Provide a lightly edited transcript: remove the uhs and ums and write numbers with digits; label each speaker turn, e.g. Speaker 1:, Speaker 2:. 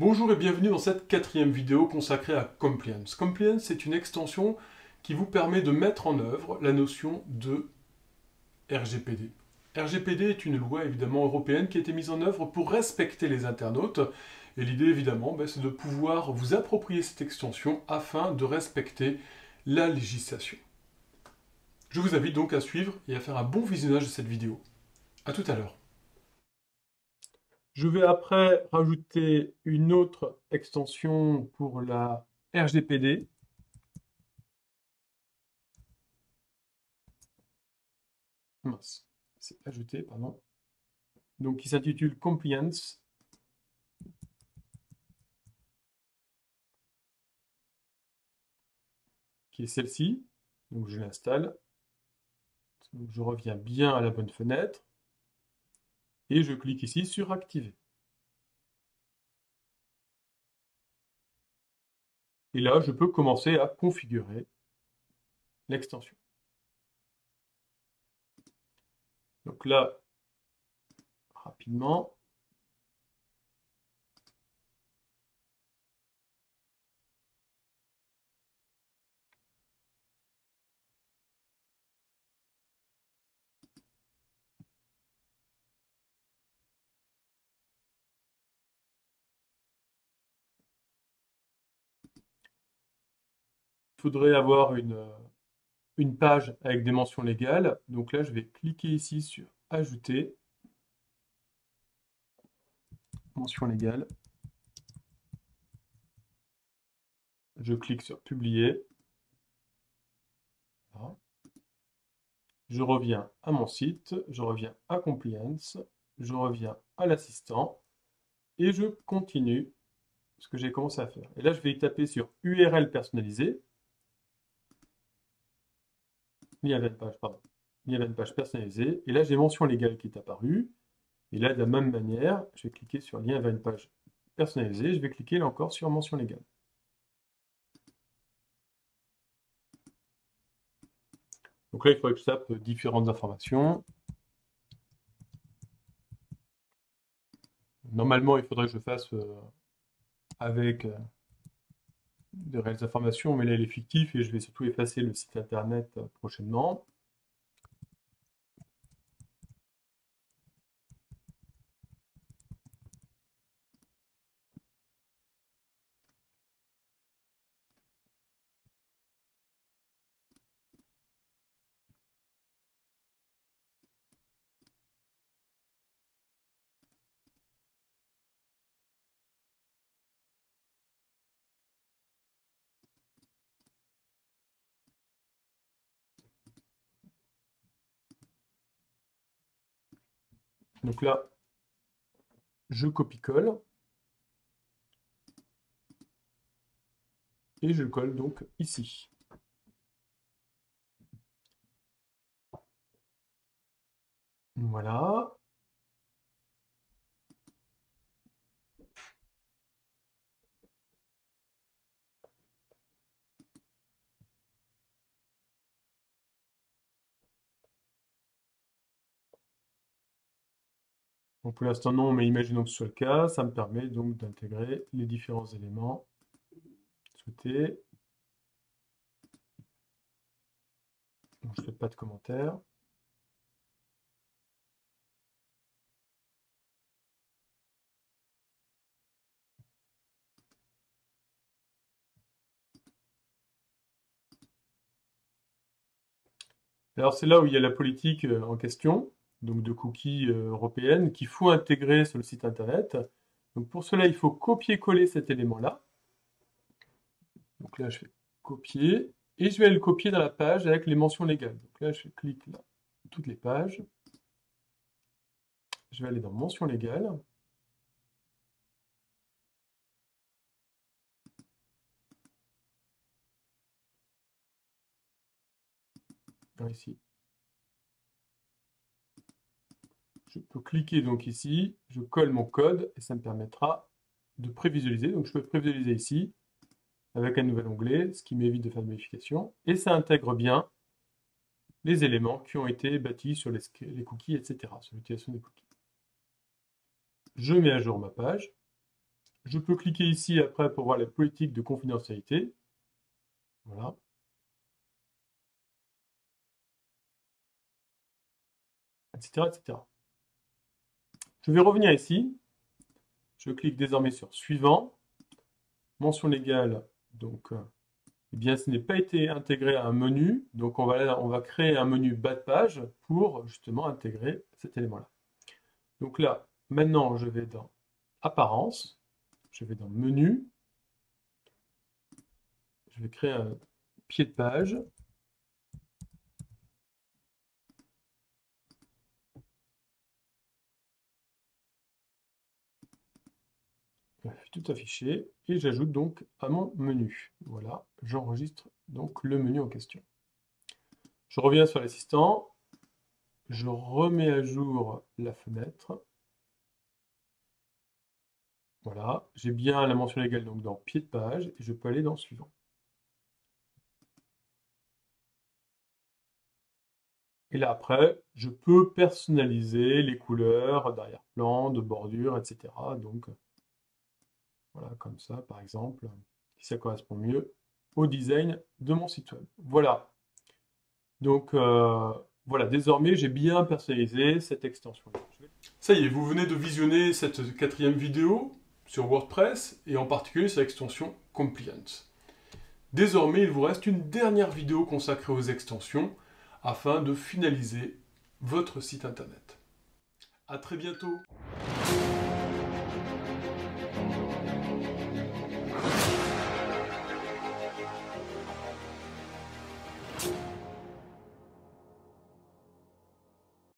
Speaker 1: Bonjour et bienvenue dans cette quatrième vidéo consacrée à Compliance. Compliance est une extension qui vous permet de mettre en œuvre la notion de RGPD. RGPD est une loi évidemment européenne qui a été mise en œuvre pour respecter les internautes. Et l'idée évidemment, c'est de pouvoir vous approprier cette extension afin de respecter la législation. Je vous invite donc à suivre et à faire un bon visionnage de cette vidéo. A tout à l'heure. Je vais après rajouter une autre extension pour la RGPD. Mince, c'est ajouté, pardon. Donc, qui s'intitule Compliance. Qui est celle-ci. Donc, je l'installe. Donc, je reviens bien à la bonne fenêtre. Et je clique ici sur Activer. Et là, je peux commencer à configurer l'extension. Donc là, rapidement, il faudrait avoir une page avec des mentions légales. Donc là, je vais cliquer ici sur Ajouter. Mention légale. Je clique sur Publier. Voilà. Je reviens à mon site, je reviens à Compliance, je reviens à l'assistant et je continue ce que j'ai commencé à faire. Et là, je vais taper sur URL personnalisée, lien vers une page, pardon, lien vers une page personnalisée. Et là, j'ai mention légale qui est apparue. Et là, de la même manière, je vais cliquer sur lien vers une page personnalisée. Je vais cliquer là encore sur mention légale. Donc là, il faudrait que je tape différentes informations. Normalement, il faudrait que je fasse avec de réelles informations, mais là, il est fictif et je vais surtout effacer le site internet prochainement. Donc là, je copie-colle et je colle donc ici. Voilà. Donc pour l'instant non, mais imaginons que ce soit le cas, ça me permet donc d'intégrer les différents éléments souhaités. Donc, je ne fais pas de commentaires. Alors c'est là où il y a la politique en question, donc de cookies européenne, qu'il faut intégrer sur le site internet. Donc pour cela, il faut copier-coller cet élément-là. Donc là, je fais copier, et je vais le copier dans la page avec les mentions légales. Donc là, je clique là, toutes les pages. Je vais aller dans mentions légales. Ici. Je peux cliquer donc ici, je colle mon code et ça me permettra de prévisualiser. Donc je peux prévisualiser ici avec un nouvel onglet, ce qui m'évite de faire de modifications. Et ça intègre bien les éléments qui ont été bâtis sur les cookies, etc., sur l'utilisation des cookies. Je mets à jour ma page Je peux cliquer ici après pour voir la politique de confidentialité. Voilà. Etc., etc. Je vais revenir ici. Je clique désormais sur Suivant. Mention légale, donc, eh bien, ce n'est pas été intégré à un menu. Donc, on va créer un menu bas de page pour justement intégrer cet élément-là. Donc là, maintenant, je vais dans Apparence. Je vais dans Menu. Je vais créer un pied de page. Tout affiché et j'ajoute donc à mon menu. Voilà, j'enregistre donc le menu en question. Je reviens sur l'assistant, je remets à jour la fenêtre. Voilà, j'ai bien la mention légale donc dans pied de page et je peux aller dans suivant. Et là après, je peux personnaliser les couleurs d'arrière-plan, de bordure, etc. Donc voilà, comme ça par exemple, si ça correspond mieux au design de mon site web. Voilà. Donc voilà, désormais j'ai bien personnalisé cette extension. Ça y est, vous venez de visionner cette 4e vidéo sur WordPress et en particulier sur l'extension Compliance. Désormais, il vous reste une dernière vidéo consacrée aux extensions afin de finaliser votre site internet. À très bientôt.